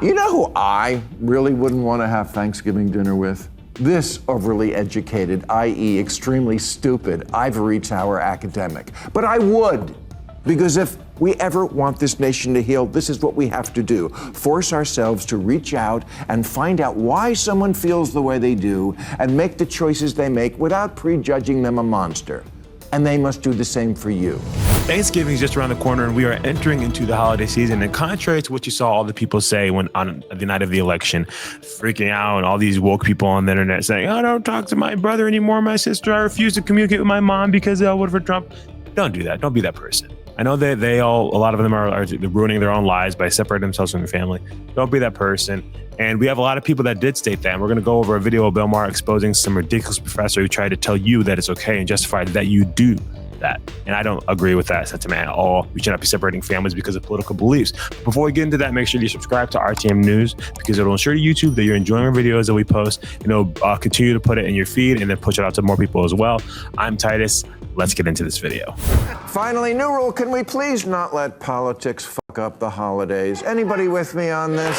You know who I really wouldn't want to have Thanksgiving dinner with? This overly educated, i.e. extremely stupid, ivory tower academic. But I would, because if we ever want this nation to heal, this is what we have to do. Force ourselves to reach out and find out why someone feels the way they do and make the choices they make without prejudging them a monster. And they must do the same for you. Thanksgiving is just around the corner and we are entering into the holiday season. And contrary to what you saw all the people say when on the night of the election, freaking out and all these woke people on the internet saying, "I don't talk to my brother anymore, my sister, I refuse to communicate with my mom because I voted for Trump." Don't do that. Don't be that person. I know that a lot of them are ruining their own lives by separating themselves from their family. Don't be that person. And we have a lot of people that did state that. And we're going to go over a video of Bill Maher exposing some ridiculous professor who tried to tell you that it's okay and justify that you do that. And I don't agree with that sentiment at all. We should not be separating families because of political beliefs. Before we get into that, make sure you subscribe to RTM News because it'll ensure to YouTube that you're enjoying our videos that we post. And it'll continue to put it in your feed and then push it out to more people as well. I'm Titus. Let's get into this video. Finally, new rule, can we please not let politics fuck up the holidays? Anybody with me on this?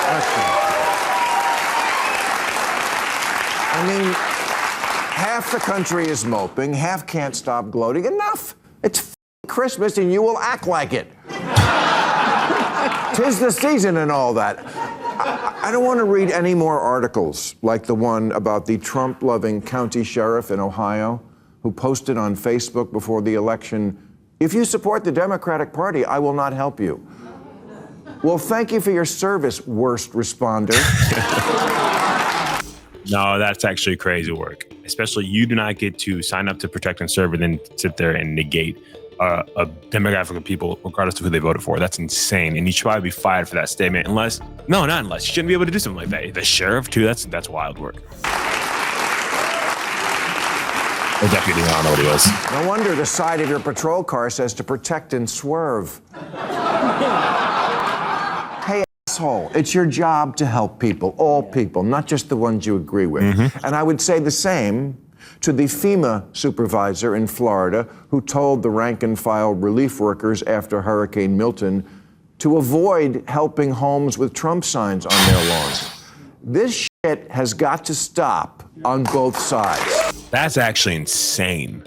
Okay. I mean, half the country is moping, half can't stop gloating. Enough! It's Christmas and you will act like it. 'Tis the season and all that. I don't want to read any more articles like the one about the Trump-loving county sheriff in Ohio who posted on Facebook before the election, "If you support the Democratic Party, I will not help you." Well, thank you for your service, worst responder. No, that's actually crazy work. Especially you do not get to sign up to protect and serve and then sit there and negate a demographic of people, regardless of who they voted for. That's insane. And you should probably be fired for that statement not unless. You shouldn't be able to do something like that. The sheriff too, that's wild work. The deputy, I don't know what he was. No wonder the side of your patrol car says to protect and swerve. Hey, asshole, it's your job to help people, all people, not just the ones you agree with. Mm-hmm. And I would say the same to the FEMA supervisor in Florida who told the rank and file relief workers after Hurricane Milton to avoid helping homes with Trump signs on their lawns. This shit has got to stop on both sides. That's actually insane.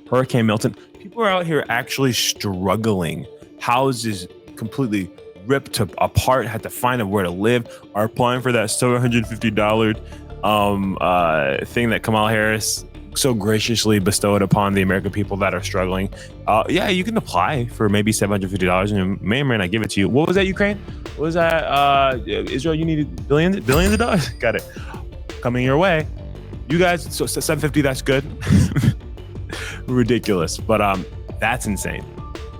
Hurricane Milton, people are out here actually struggling. Houses completely ripped apart, had to find where to live, are applying for that $750 thing that Kamala Harris so graciously bestowed upon the American people that are struggling. Yeah, you can apply for maybe $750 and it may or may not give it to you. What was that, Ukraine? What was that? Israel, you needed billions of dollars? Got it. Coming your way. You guys, so $750, that's good. Ridiculous, but that's insane.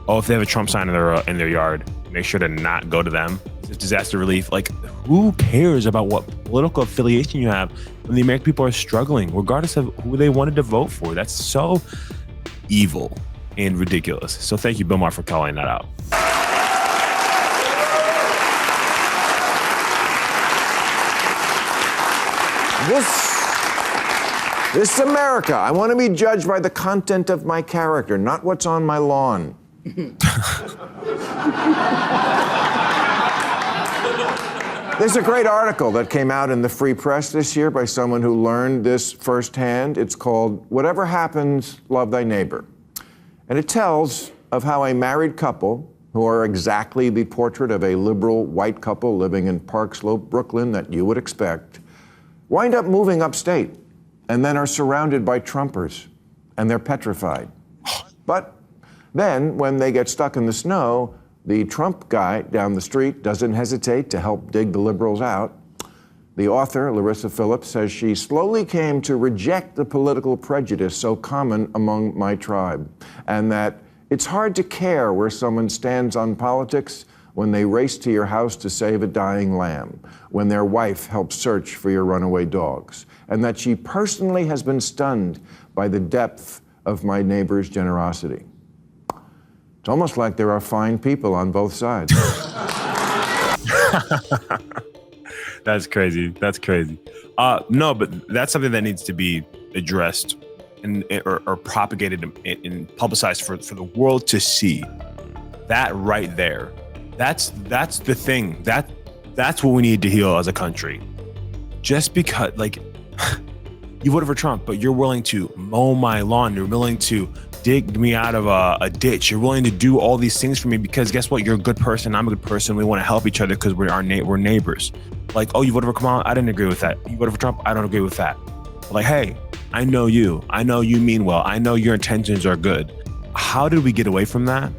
Oh, if they have a Trump sign in their yard, make sure to not go to them. It's disaster relief. Like, who cares about what political affiliation you have when the American people are struggling, regardless of who they wanted to vote for? That's so evil and ridiculous. So thank you, Bill Maher, for calling that out. This is America. I want to be judged by the content of my character, not what's on my lawn. There's a great article that came out in the Free Press this year by someone who learned this firsthand. It's called "Whatever Happens, Love Thy Neighbor." And it tells of how a married couple, who are exactly the portrait of a liberal white couple living in Park Slope, Brooklyn, that you would expect, wind up moving upstate and then are surrounded by Trumpers, and they're petrified. But then, when they get stuck in the snow, the Trump guy down the street doesn't hesitate to help dig the liberals out. The author, Larissa Phillips, says she slowly came to reject the political prejudice so common among my tribe, and that it's hard to care where someone stands on politics when they race to your house to save a dying lamb, when their wife helps search for your runaway dogs, and that she personally has been stunned by the depth of my neighbor's generosity. It's almost like there are fine people on both sides. That's crazy. That's crazy. No, but that's something that needs to be addressed or propagated and publicized for the world to see. That right there, That's the thing. That's what we need to heal as a country. Just because, like, you voted for Trump, but you're willing to mow my lawn. You're willing to dig me out of a ditch. You're willing to do all these things for me because guess what? You're a good person. I'm a good person. We want to help each other because we're neighbors. Like, oh, you voted for Kamala? I didn't agree with that. You voted for Trump? I don't agree with that. But like, hey, I know you. I know you mean well. I know your intentions are good. How did we get away from that?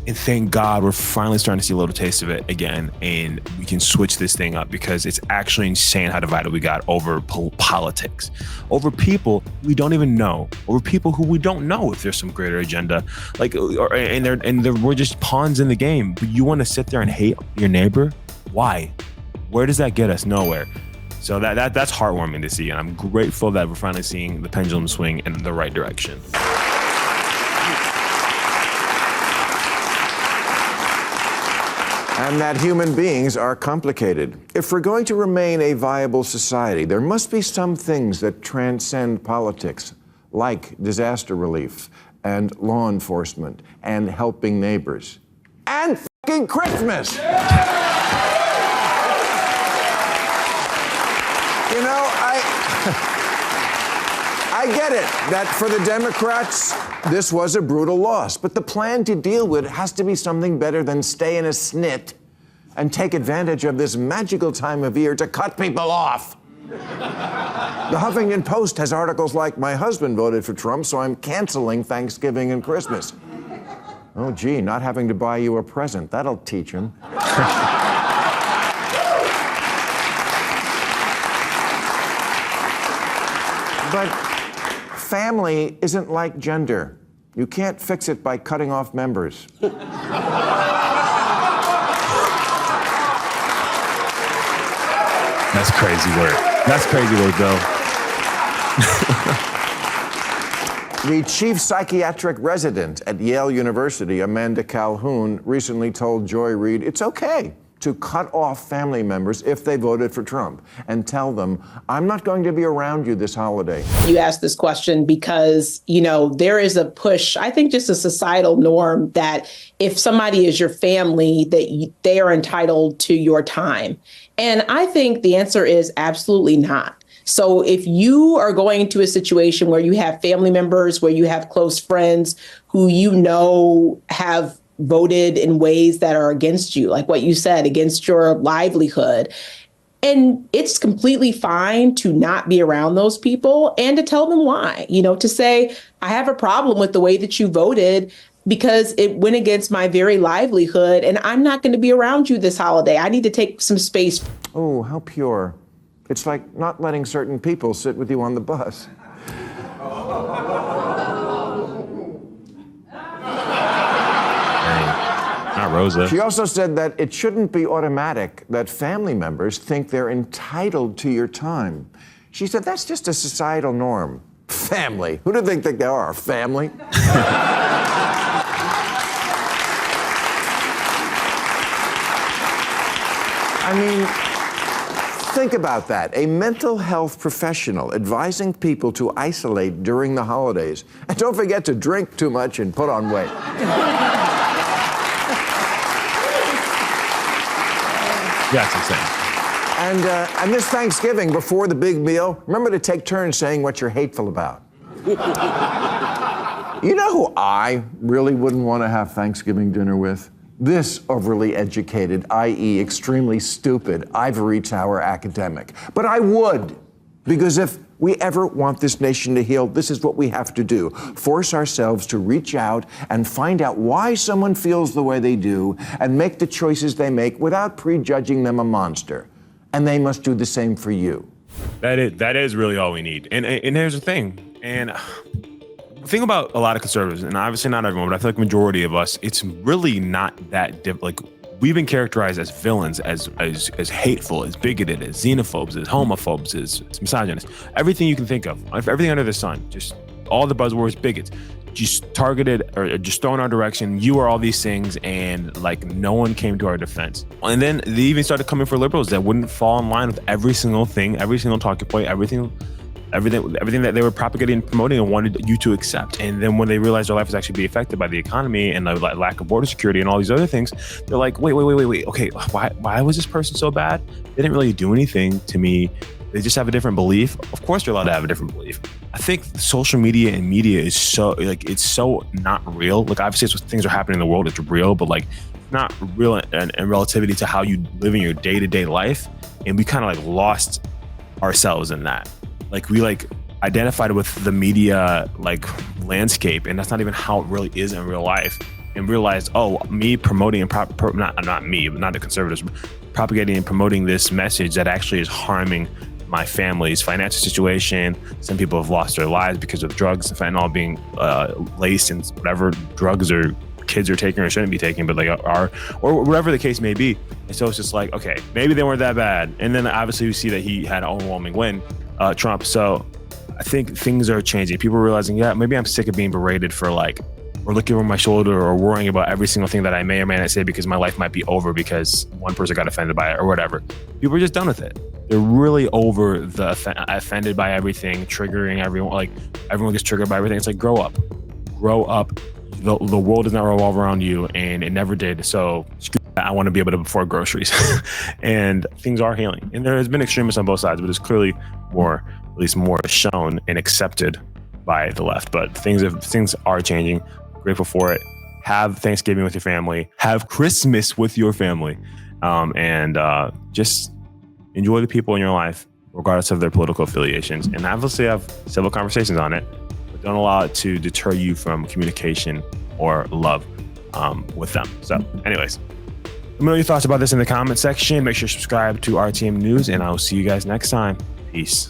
And thank God we're finally starting to see a little taste of it again, and we can switch this thing up because it's actually insane how divided we got over politics, over people we don't even know, over people who we don't know if there's some greater agenda, like, we're just pawns in the game. But you want to sit there and hate your neighbor? Why? Where does that get us? Nowhere. So that's heartwarming to see, and I'm grateful that we're finally seeing the pendulum swing in the right direction. And that human beings are complicated. If we're going to remain a viable society, there must be some things that transcend politics, like disaster relief and law enforcement and helping neighbors. And fucking Christmas! You know, I get it that for the Democrats, this was a brutal loss, but the plan to deal with it has to be something better than stay in a snit and take advantage of this magical time of year to cut people off. The Huffington Post has articles like, "My husband voted for Trump, so I'm canceling Thanksgiving and Christmas." Oh, gee, not having to buy you a present, that'll teach him. But family isn't like gender. You can't fix it by cutting off members. That's crazy work. That's crazy work, Bill. The chief psychiatric resident at Yale University, Amanda Calhoun, recently told Joy Reid it's okay to cut off family members if they voted for Trump and tell them, I'm not going to be around you this holiday. You asked this question because, there is a push, I think just a societal norm that if somebody is your family, that they are entitled to your time. And I think the answer is absolutely not. So if you are going into a situation where you have family members, where you have close friends who have voted in ways that are against you, like what you said, against your livelihood. And it's completely fine to not be around those people and to tell them why, to say, I have a problem with the way that you voted because it went against my very livelihood and I'm not going to be around you this holiday. I need to take some space. Oh, how pure. It's like not letting certain people sit with you on the bus. Not Rosa. She also said that it shouldn't be automatic that family members think they're entitled to your time. She said that's just a societal norm. Family. Who do they think they are? Family? I mean, think about that. A mental health professional advising people to isolate during the holidays. And don't forget to drink too much and put on weight. That's insane. And this Thanksgiving, before the big meal, remember to take turns saying what you're hateful about. You know who I really wouldn't want to have Thanksgiving dinner with? This overly educated, i.e. extremely stupid, ivory tower academic. But I would, because if we ever want this nation to heal, this is what we have to do. Force ourselves to reach out and find out why someone feels the way they do and make the choices they make without prejudging them a monster. And they must do the same for you. That is really all we need. And here's the thing. And the thing about a lot of conservatives, and obviously not everyone, but I feel like majority of us, it's really not that like we've been characterized as villains, as hateful, as bigoted, as xenophobes, as homophobes, as misogynists. Everything you can think of, everything under the sun, just all the buzzwords, bigots, just targeted or just thrown our direction. You are all these things, and like no one came to our defense. And then they even started coming for liberals that wouldn't fall in line with every single thing, every single talking point, everything everything that they were propagating and promoting and wanted you to accept. And then when they realized their life was actually being affected by the economy and the lack of border security and all these other things, they're like, wait. Okay, why was this person so bad? They didn't really do anything to me. They just have a different belief. Of course, they're allowed to have a different belief. I think social media and media is so it's so not real. Like obviously, it's things are happening in the world. It's real, but like not real in relativity to how you live in your day-to-day life. And we kind of like lost ourselves in that. Like we like identified with the media like landscape, and that's not even how it really is in real life. And realized, oh, me promoting and not me, but not the conservatives, propagating and promoting this message that actually is harming my family's financial situation. Some people have lost their lives because of drugs and fentanyl being laced in whatever drugs or kids are taking or shouldn't be taking, but like are, or whatever the case may be. And so it's just like, okay, maybe they weren't that bad. And then obviously we see that he had an overwhelming win, Trump. So I think things are changing. People are realizing, yeah, maybe I'm sick of being berated for like, or looking over my shoulder or worrying about every single thing that I may or may not say because my life might be over because one person got offended by it or whatever. People are just done with it. They're really over the offended by everything, triggering everyone. Like everyone gets triggered by everything. It's like, grow up. The world does not revolve around you, and it never did. So I want to be able to afford groceries. And things are healing. And there has been extremists on both sides, but it's clearly more, at least more shown and accepted by the left. But things are changing. Grateful for it. Have Thanksgiving with your family. Have Christmas with your family. And just enjoy the people in your life, regardless of their political affiliations. And obviously have civil conversations on it, but don't allow it to deter you from communication or love with them. So anyways, let me know your thoughts about this in the comment section. Make sure to subscribe to RTM News, and I will see you guys next time. Peace.